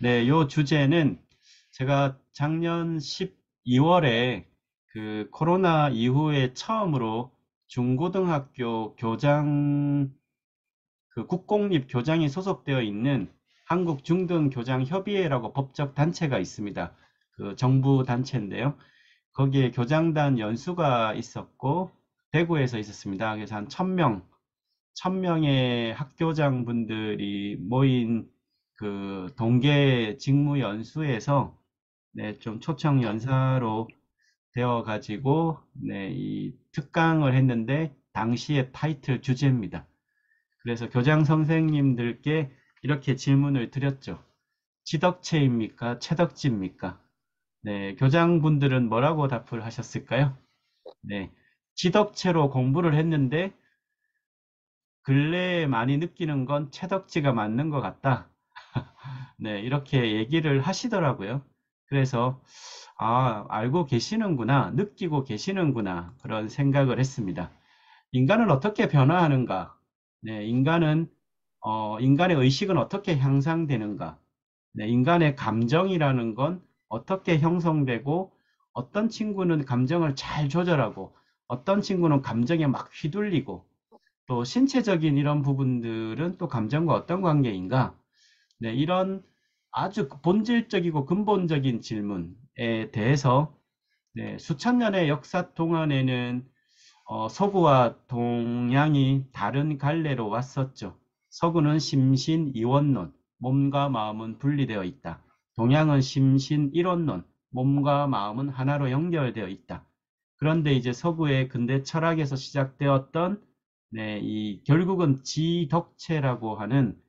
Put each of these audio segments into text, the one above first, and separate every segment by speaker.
Speaker 1: 네, 요 주제는 제가 작년 12월에 그 코로나 이후에 처음으로 중고등학교 교장, 그 국공립 교장이 소속되어 있는 한국중등교장협의회라고 법적 단체가 있습니다. 그 정부 단체인데요. 거기에 교장단 연수가 있었고, 대구에서 있었습니다. 그래서 한 1000명의 학교장 분들이 모인 그 동계 직무 연수에서 네, 좀 초청 연사로 되어 가지고 네, 이 특강을 했는데 당시의 타이틀 주제입니다. 그래서 교장 선생님들께 이렇게 질문을 드렸죠. 지덕체입니까? 채덕지입니까? 네, 교장분들은 뭐라고 답을 하셨을까요? 네, 지덕체로 공부를 했는데 근래에 많이 느끼는 건 채덕지가 맞는 것 같다. 네, 이렇게 얘기를 하시더라고요. 그래서, 아, 알고 계시는구나, 느끼고 계시는구나, 그런 생각을 했습니다. 인간은 어떻게 변화하는가? 네, 인간의 의식은 어떻게 향상되는가? 네, 인간의 감정이라는 건 어떻게 형성되고, 어떤 친구는 감정을 잘 조절하고, 어떤 친구는 감정에 막 휘둘리고, 또 신체적인 이런 부분들은 또 감정과 어떤 관계인가? 네, 이런 아주 본질적이고 근본적인 질문에 대해서 네, 수천 년의 역사 동안에는 서구와 동양이 다른 갈래로 왔었죠. 서구는 심신이원론, 몸과 마음은 분리되어 있다. 동양은 심신일원론, 몸과 마음은 하나로 연결되어 있다. 그런데 이제 서구의 근대 철학에서 시작되었던 네, 이 결국은 지덕체라고 하는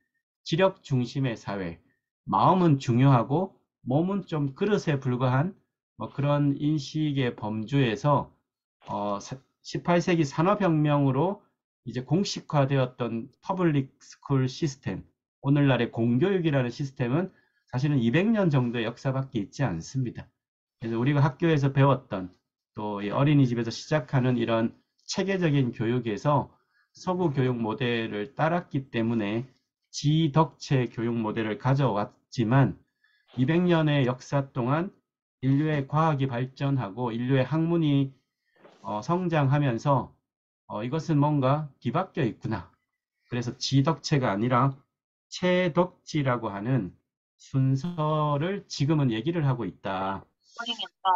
Speaker 1: 지력 중심의 사회, 마음은 중요하고 몸은 좀 그릇에 불과한 뭐 그런 인식의 범주에서 18세기 산업혁명으로 이제 공식화되었던 퍼블릭 스쿨 시스템, 오늘날의 공교육이라는 시스템은 사실은 200년 정도의 역사밖에 있지 않습니다. 그래서 우리가 학교에서 배웠던 또 어린이집에서 시작하는 이런 체계적인 교육에서 서구 교육 모델을 따랐기 때문에 지덕체 교육 모델을 가져왔지만 200년의 역사 동안 인류의 과학이 발전하고 인류의 학문이 성장하면서 이것은 뭔가 뒤바뀌어 있구나. 그래서 지덕체가 아니라 채덕지라고 하는 순서를 지금은 얘기를 하고 있다.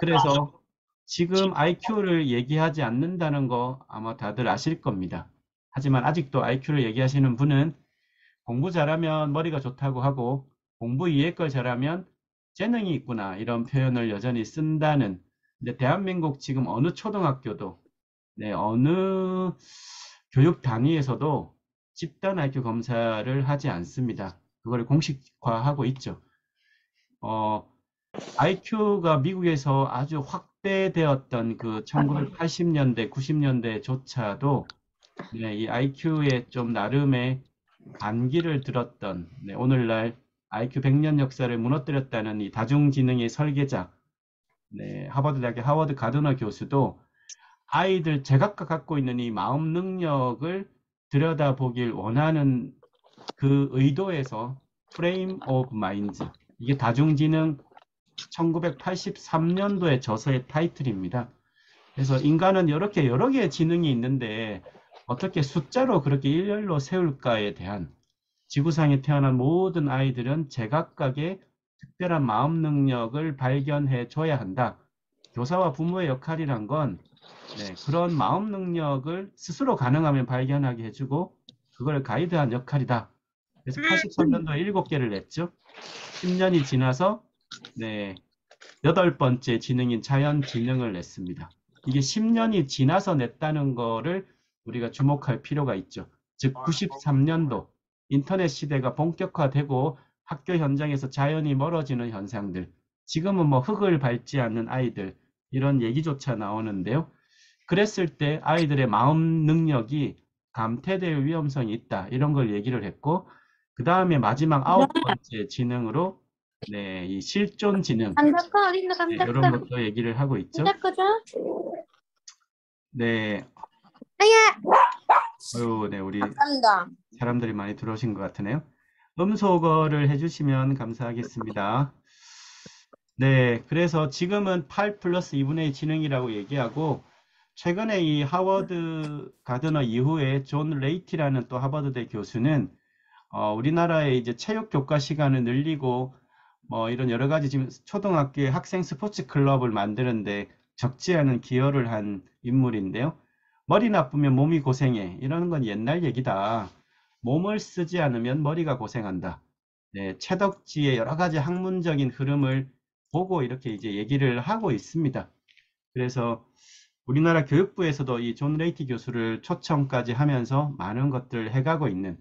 Speaker 1: 그래서 지금 IQ를 얘기하지 않는다는 거 아마 다들 아실 겁니다. 하지만 아직도 IQ를 얘기하시는 분은 공부 잘하면 머리가 좋다고 하고 공부 이외의 걸 잘하면 재능이 있구나 이런 표현을 여전히 쓴다는. 근데 대한민국 지금 어느 초등학교도 네, 어느 교육 단위에서도 집단 IQ 검사를 하지 않습니다. 그걸 공식화하고 있죠. IQ가 미국에서 아주 확대되었던 그 1980년대, 90년대조차도 네, 이 IQ에 좀 나름의 반기를 들었던 네, 오늘날 IQ 100년 역사를 무너뜨렸다는 이 다중지능의 설계자 네, 하버드대학의 하워드 가드너 교수도 아이들 제각각 갖고 있는 이 마음 능력을 들여다보길 원하는 그 의도에서 프레임 오브 마인드 이게 다중지능 1983년도에 저서의 타이틀입니다. 그래서 인간은 이렇게 여러 개의 지능이 있는데 어떻게 숫자로 그렇게 일렬로 세울까에 대한 지구상에 태어난 모든 아이들은 제각각의 특별한 마음 능력을 발견해 줘야 한다. 교사와 부모의 역할이란 건 네, 그런 마음 능력을 스스로 가능하면 발견하게 해주고 그걸 가이드한 역할이다. 그래서 83년도에 7개를 냈죠. 10년이 지나서 네, 8번째 지능인 자연지능을 냈습니다. 이게 10년이 지나서 냈다는 거를 우리가 주목할 필요가 있죠. 즉 93년도 인터넷 시대가 본격화되고 학교 현장에서 자연이 멀어지는 현상들, 지금은 뭐 흙을 밟지 않는 아이들 이런 얘기조차 나오는데요. 그랬을 때 아이들의 마음 능력이 감퇴될 위험성이 있다. 이런 걸 얘기를 했고 그 다음에 마지막 9번째 지능으로 네, 이 실존 지능
Speaker 2: 감자꺼 어딨나
Speaker 1: 네, 이런
Speaker 2: 감자꺼
Speaker 1: 것도 얘기를 하고 있죠.
Speaker 2: 감자꺼 줘?
Speaker 1: 네,
Speaker 2: 아야
Speaker 1: 어유, 네, 우리
Speaker 2: 감다
Speaker 1: 사람들이 많이 들어오신 것 같으네요. 음소거를 해주시면 감사하겠습니다. 네, 그래서 지금은 8 플러스 2분의 2 지능이라고 얘기하고, 최근에 이 하워드 가드너 이후에 존 레이티라는 또 하버드대 교수는 우리나라의 이제 체육 교과 시간을 늘리고 뭐 이런 여러 가지 지금 초등학교에 학생 스포츠 클럽을 만드는데 적지 않은 기여를 한 인물인데요. 머리 나쁘면 몸이 고생해. 이러는 건 옛날 얘기다. 몸을 쓰지 않으면 머리가 고생한다. 네, 채덕지의 여러 가지 학문적인 흐름을 보고 이렇게 이제 얘기를 하고 있습니다. 그래서 우리나라 교육부에서도 이 존 레이티 교수를 초청까지 하면서 많은 것들을 해가고 있는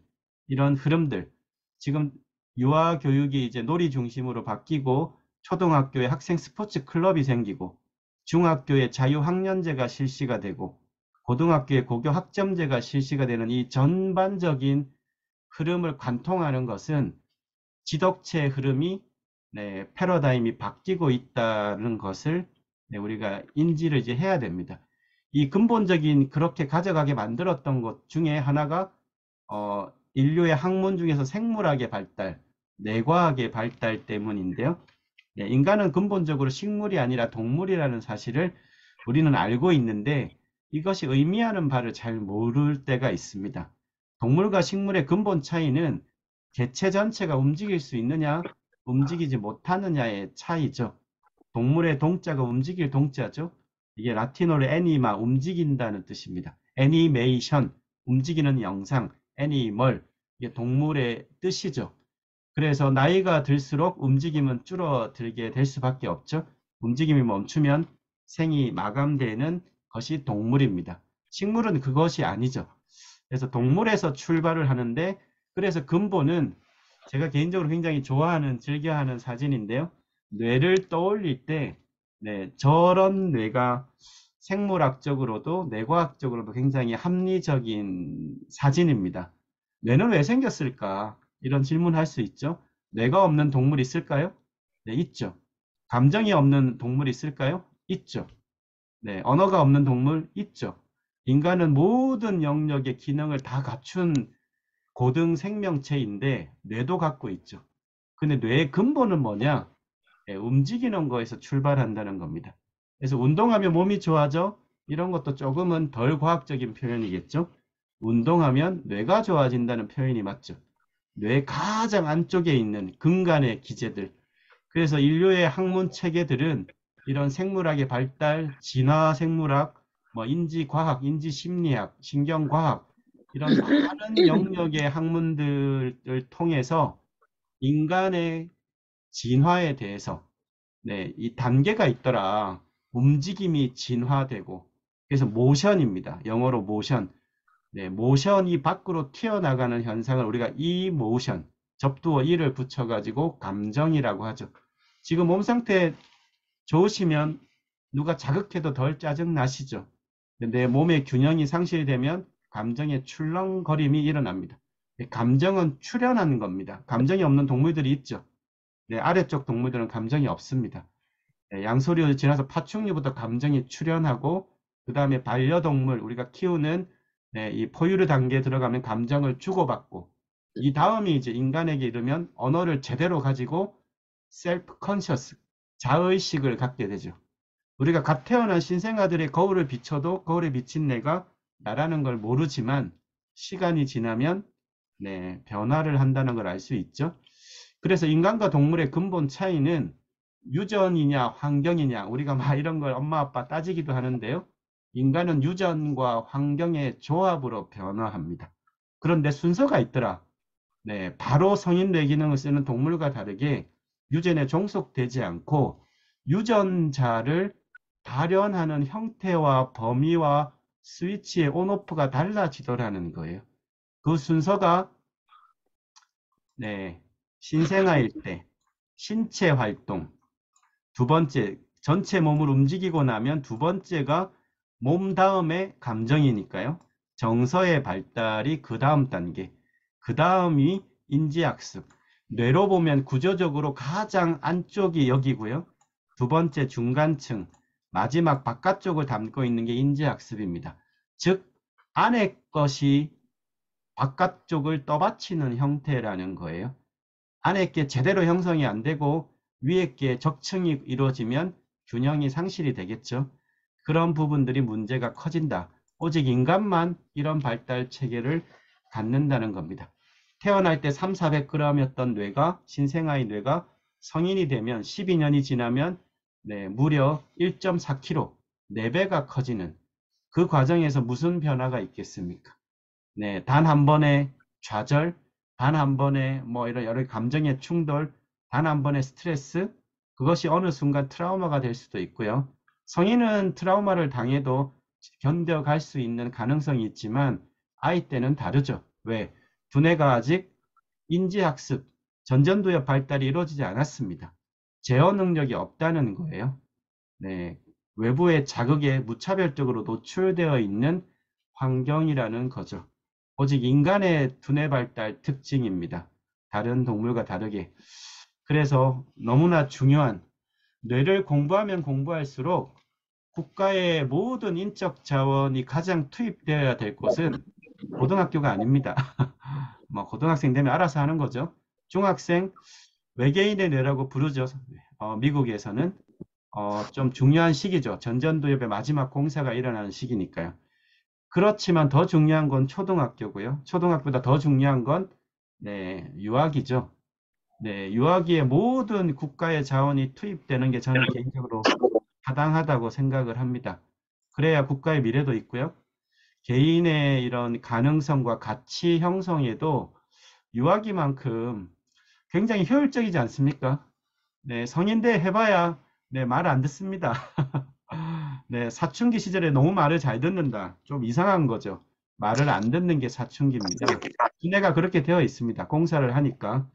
Speaker 1: 이런 흐름들. 지금 유아 교육이 이제 놀이 중심으로 바뀌고 초등학교에 학생 스포츠 클럽이 생기고 중학교에 자유학년제가 실시가 되고 고등학교에 고교 학점제가 실시가 되는 이 전반적인 흐름을 관통하는 것은 지덕체의 흐름이 패러다임이 바뀌고 있다는 것을 우리가 인지를 이제 해야 됩니다. 이 근본적인 그렇게 가져가게 만들었던 것 중에 하나가 인류의 학문 중에서 생물학의 발달, 뇌과학의 발달 때문인데요. 인간은 근본적으로 식물이 아니라 동물이라는 사실을 우리는 알고 있는데 이것이 의미하는 바를 잘 모를 때가 있습니다. 동물과 식물의 근본 차이는 개체 전체가 움직일 수 있느냐, 움직이지 못하느냐의 차이죠. 동물의 동자가 움직일 동자죠. 이게 라틴어로 애니마, 움직인다는 뜻입니다. 애니메이션, 움직이는 영상, 애니멀, 이게 동물의 뜻이죠. 그래서 나이가 들수록 움직임은 줄어들게 될 수밖에 없죠. 움직임이 멈추면 생이 마감되는 것이 동물입니다. 식물은 그것이 아니죠. 그래서 동물에서 출발을 하는데, 그래서 근본은 제가 개인적으로 굉장히 좋아하는, 즐겨하는 사진인데요. 뇌를 떠올릴 때, 저런 뇌가 생물학적으로도 뇌과학적으로도 굉장히 합리적인 사진입니다. 뇌는 왜 생겼을까? 이런 질문할 수 있죠. 뇌가 없는 동물이 있을까요? 네, 있죠. 감정이 없는 동물이 있을까요? 있죠. 네, 언어가 없는 동물 있죠. 인간은 모든 영역의 기능을 다 갖춘 고등 생명체인데 뇌도 갖고 있죠. 근데 뇌의 근본은 뭐냐? 움직이는 거에서 출발한다는 겁니다. 그래서 운동하면 몸이 좋아져? 이런 것도 조금은 덜 과학적인 표현이겠죠. 운동하면 뇌가 좋아진다는 표현이 맞죠. 뇌 가장 안쪽에 있는 근간의 기제들. 그래서 인류의 학문 체계들은 이런 생물학의 발달, 진화 생물학, 뭐 인지과학, 인지심리학, 신경과학 이런 많은 영역의 학문들을 통해서 인간의 진화에 대해서 이 단계가 있더라. 움직임이 진화되고 그래서 모션입니다. 영어로 모션. 모션이 밖으로 튀어나가는 현상을 우리가 이모션, 접두어 이를 붙여가지고 감정이라고 하죠. 지금 몸 상태 좋으시면 누가 자극해도 덜 짜증 나시죠. 내 몸의 균형이 상실되면 감정의 출렁거림이 일어납니다. 감정은 출현하는 겁니다. 감정이 없는 동물들이 있죠. 아래쪽 동물들은 감정이 없습니다. 양소리를 지나서 파충류부터 감정이 출현하고 그 다음에 반려동물 우리가 키우는 이 포유류 단계에 들어가면 감정을 주고받고 이 다음이 이제 인간에게 이르면 언어를 제대로 가지고 셀프 컨셔스 자의식을 갖게 되죠. 우리가 갓 태어난 신생아들의 거울을 비춰도 거울에 비친 내가 나라는 걸 모르지만 시간이 지나면 변화를 한다는 걸 알 수 있죠. 그래서 인간과 동물의 근본 차이는 유전이냐 환경이냐 우리가 막 이런 걸 엄마 아빠 따지기도 하는데요. 인간은 유전과 환경의 조합으로 변화합니다. 그런데 순서가 있더라. 바로 성인 뇌 기능을 쓰는 동물과 다르게 유전에 종속되지 않고 유전자를 발현하는 형태와 범위와 스위치의 온오프가 달라지더라는 거예요. 그 순서가 신생아일 때 신체 활동, 두 번째 전체 몸을 움직이고 나면 두 번째가 몸 다음에 감정이니까요. 정서의 발달이 그 다음 단계, 그 다음이 인지학습. 뇌로 보면 구조적으로 가장 안쪽이 여기고요. 두 번째 중간층, 마지막 바깥쪽을 담고 있는 게 인지학습입니다. 즉 안의 것이 바깥쪽을 떠받치는 형태라는 거예요. 안에 게 제대로 형성이 안 되고 위에 게 적층이 이루어지면 균형이 상실이 되겠죠. 그런 부분들이 문제가 커진다. 오직 인간만 이런 발달 체계를 갖는다는 겁니다. 태어날 때 3, 400g이었던 뇌가 신생아의 뇌가 성인이 되면 12년이 지나면 네, 무려 1.4kg, 4배가 커지는 그 과정에서 무슨 변화가 있겠습니까? 네, 단 한 번의 좌절, 단 한 번의 뭐 이런 여러 감정의 충돌, 단 한 번의 스트레스, 그것이 어느 순간 트라우마가 될 수도 있고요. 성인은 트라우마를 당해도 견뎌갈 수 있는 가능성이 있지만 아이 때는 다르죠. 왜? 두뇌가 아직 인지학습, 전전두엽 발달이 이루어지지 않았습니다. 제어 능력이 없다는 거예요. 네, 외부의 자극에 무차별적으로 노출되어 있는 환경이라는 거죠. 오직 인간의 두뇌 발달 특징입니다. 다른 동물과 다르게. 그래서 너무나 중요한 뇌를 공부하면 공부할수록 국가의 모든 인적 자원이 가장 투입되어야 될 곳은 고등학교가 아닙니다. 뭐 고등학생 되면 알아서 하는 거죠. 중학생 외계인의 뇌라고 부르죠. 미국에서는 좀 중요한 시기죠. 전전두엽의 마지막 공사가 일어나는 시기니까요. 그렇지만 더 중요한 건 초등학교고요. 초등학교보다 더 중요한 건 네, 유아기죠. 네, 유아기에 모든 국가의 자원이 투입되는 게 저는 개인적으로 타당하다고 생각을 합니다. 그래야 국가의 미래도 있고요. 개인의 이런 가능성과 가치 형성에도 유아기만큼 굉장히 효율적이지 않습니까? 네, 성인대 해봐야 네, 말 안 듣습니다. 네, 사춘기 시절에 너무 말을 잘 듣는다. 좀 이상한 거죠. 말을 안 듣는 게 사춘기입니다. 두뇌가 그렇게 되어 있습니다. 공사를 하니까.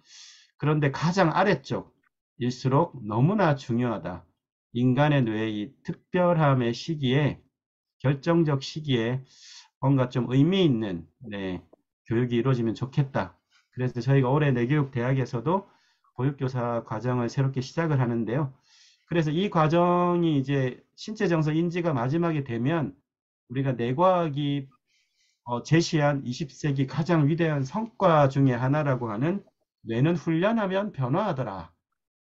Speaker 1: 그런데 가장 아래쪽일수록 너무나 중요하다. 인간의 뇌의 특별함의 시기에, 결정적 시기에 뭔가 좀 의미 있는 네, 교육이 이루어지면 좋겠다. 그래서 저희가 올해 내교육대학에서도 보육교사 과정을 새롭게 시작을 하는데요. 그래서 이 과정이 이제 신체 정서 인지가 마지막에 되면 우리가 뇌과학이 제시한 20세기 가장 위대한 성과 중에 하나라고 하는 뇌는 훈련하면 변화하더라.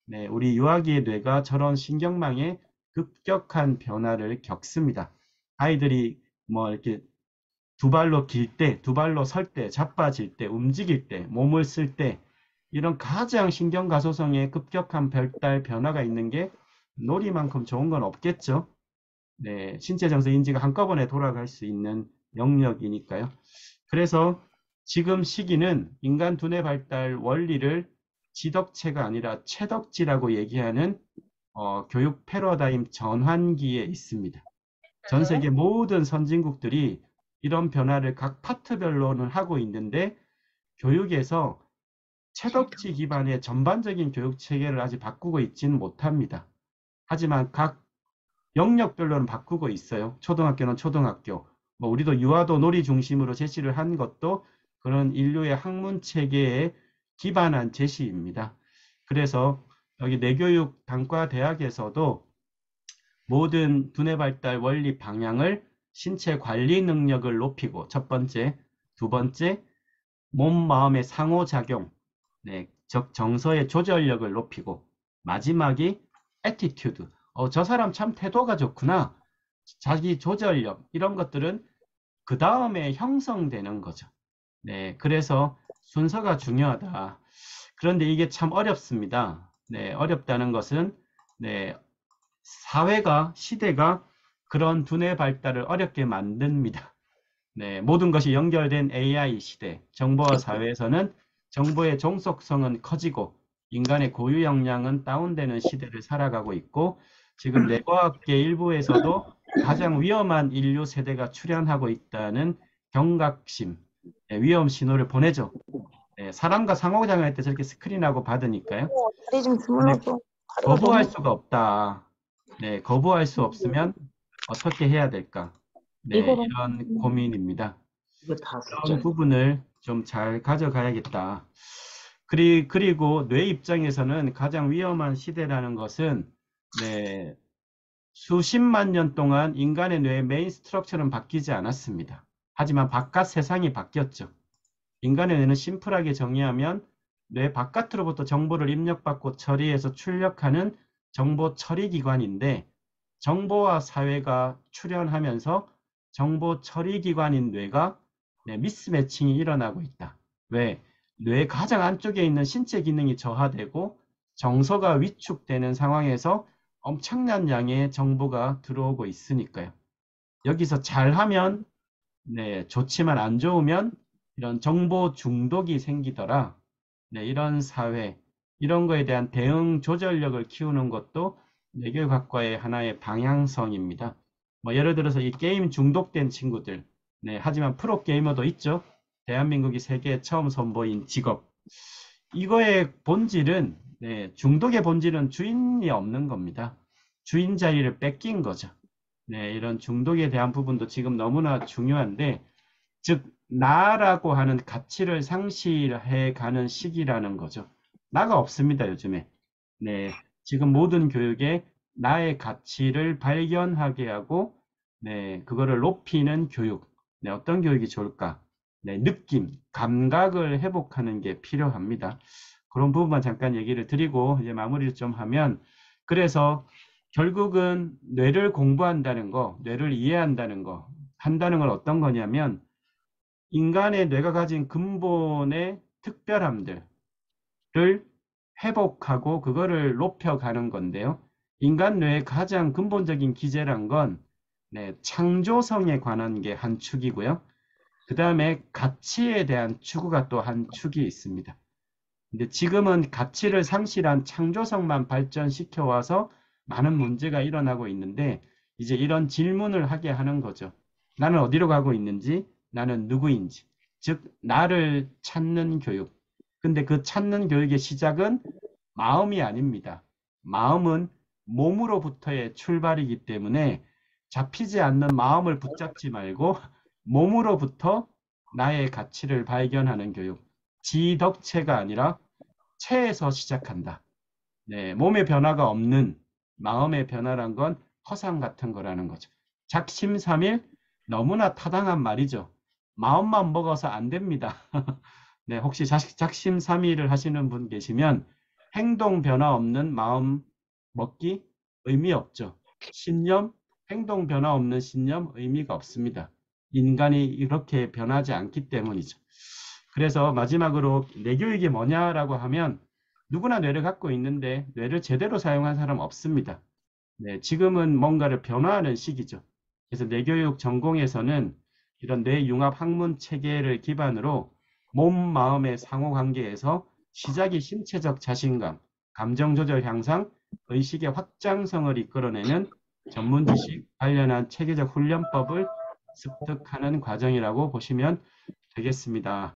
Speaker 1: 네, 우리 유아기의 뇌가 저런 신경망의 급격한 변화를 겪습니다. 아이들이 뭐 이렇게 두 발로 길 때, 두 발로 설 때, 자빠질 때, 움직일 때, 몸을 쓸 때, 이런 가장 신경가소성의 급격한 발달 변화가 있는 게 놀이만큼 좋은 건 없겠죠. 네, 신체 정서 인지가 한꺼번에 돌아갈 수 있는 영역이니까요. 그래서 지금 시기는 인간 두뇌 발달 원리를 지덕체가 아니라 체덕지라고 얘기하는 교육 패러다임 전환기에 있습니다. 전 세계 모든 선진국들이 이런 변화를 각 파트별로는 하고 있는데 교육에서 체덕지 기반의 전반적인 교육 체계를 아직 바꾸고 있지는 못합니다. 하지만 각 영역별로는 바꾸고 있어요. 초등학교는 초등학교. 뭐 우리도 유아도 놀이 중심으로 제시를 한 것도 그런 인류의 학문 체계에 기반한 제시입니다. 그래서 여기 내교육 단과 대학에서도 모든 두뇌 발달 원리 방향을 신체 관리 능력을 높이고 첫 번째, 두 번째, 몸, 마음의 상호작용, 네, 즉 정서의 조절력을 높이고 마지막이 attitude, 저 사람 참 태도가 좋구나. 자기 조절력 이런 것들은 그 다음에 형성되는 거죠. 네, 그래서 순서가 중요하다. 그런데 이게 참 어렵습니다. 네, 어렵다는 것은 네, 사회가 시대가 그런 두뇌 발달을 어렵게 만듭니다. 네, 모든 것이 연결된 AI 시대, 정보화 사회에서는 정보의 종속성은 커지고 인간의 고유 역량은 다운되는 시대를 살아가고 있고 지금 뇌과학계 일부에서도 가장 위험한 인류 세대가 출현하고 있다는 경각심, 네, 위험 신호를 보내죠. 네, 사람과 상호작용을 할 때 저렇게 스크린하고 받으니까요.
Speaker 2: 다리 좀
Speaker 1: 근데
Speaker 2: 주물러줘. 다리가
Speaker 1: 거부할
Speaker 2: 너무
Speaker 1: 수가 없다. 네, 거부할 수 없으면 어떻게 해야 될까? 네,
Speaker 2: 이거로
Speaker 1: 이런 고민입니다.
Speaker 2: 이거 다
Speaker 1: 그런
Speaker 2: 숫자야.
Speaker 1: 부분을 좀 잘 가져가야겠다. 그리고 뇌 입장에서는 가장 위험한 시대라는 것은 네, 수십만 년 동안 인간의 뇌의 메인 스트럭처는 바뀌지 않았습니다. 하지만 바깥 세상이 바뀌었죠. 인간의 뇌는 심플하게 정의하면 뇌 바깥으로부터 정보를 입력받고 처리해서 출력하는 정보 처리 기관인데 정보와 사회가 출현하면서 정보 처리 기관인 뇌가 미스매칭이 일어나고 있다. 왜? 뇌 가장 안쪽에 있는 신체 기능이 저하되고 정서가 위축되는 상황에서 엄청난 양의 정보가 들어오고 있으니까요. 여기서 잘하면 좋지만 안 좋으면 이런 정보 중독이 생기더라. 이런 사회, 이런 거에 대한 대응 조절력을 키우는 것도 뇌교육학과의 하나의 방향성입니다. 뭐 예를 들어서 이 게임 중독된 친구들, 하지만 프로게이머도 있죠. 대한민국이 세계에 처음 선보인 직업. 이거의 본질은, 중독의 본질은 주인이 없는 겁니다. 주인 자리를 뺏긴 거죠. 이런 중독에 대한 부분도 지금 너무나 중요한데, 즉, 나라고 하는 가치를 상실해 가는 시기라는 거죠. 나가 없습니다, 요즘에. 지금 모든 교육에 나의 가치를 발견하게 하고, 그거를 높이는 교육. 어떤 교육이 좋을까? 느낌, 감각을 회복하는 게 필요합니다. 그런 부분만 잠깐 얘기를 드리고 이제 마무리를 좀 하면 그래서 결국은 뇌를 공부한다는 거, 뇌를 이해한다는 거, 한다는 건 어떤 거냐면 인간의 뇌가 가진 근본의 특별함들을 회복하고 그거를 높여가는 건데요. 인간 뇌의 가장 근본적인 기제란 건 창조성에 관한 게 한 축이고요. 그 다음에 가치에 대한 추구가 또 한 축이 있습니다. 근데 지금은 가치를 상실한 창조성만 발전시켜 와서 많은 문제가 일어나고 있는데 이제 이런 질문을 하게 하는 거죠. 나는 어디로 가고 있는지, 나는 누구인지. 즉, 나를 찾는 교육. 근데 그 찾는 교육의 시작은 마음이 아닙니다. 마음은 몸으로부터의 출발이기 때문에 잡히지 않는 마음을 붙잡지 말고 몸으로부터 나의 가치를 발견하는 교육. 지덕체가 아니라 체에서 시작한다. 몸의 변화가 없는 마음의 변화란 건 허상 같은 거라는 거죠. 작심삼일 너무나 타당한 말이죠. 마음만 먹어서 안 됩니다. 혹시 작심삼일을 하시는 분 계시면 행동 변화 없는 마음 먹기 의미 없죠. 신념, 행동 변화 없는 신념 의미가 없습니다. 인간이 이렇게 변하지 않기 때문이죠. 그래서 마지막으로 뇌교육이 뭐냐라고 하면 누구나 뇌를 갖고 있는데 뇌를 제대로 사용한 사람 없습니다. 지금은 뭔가를 변화하는 시기죠. 그래서 뇌교육 전공에서는 이런 뇌융합 학문 체계를 기반으로 몸, 마음의 상호관계에서 시작이 신체적 자신감, 감정조절 향상, 의식의 확장성을 이끌어내는 전문 지식 관련한 체계적 훈련법을 습득하는 과정이라고 보시면 되겠습니다.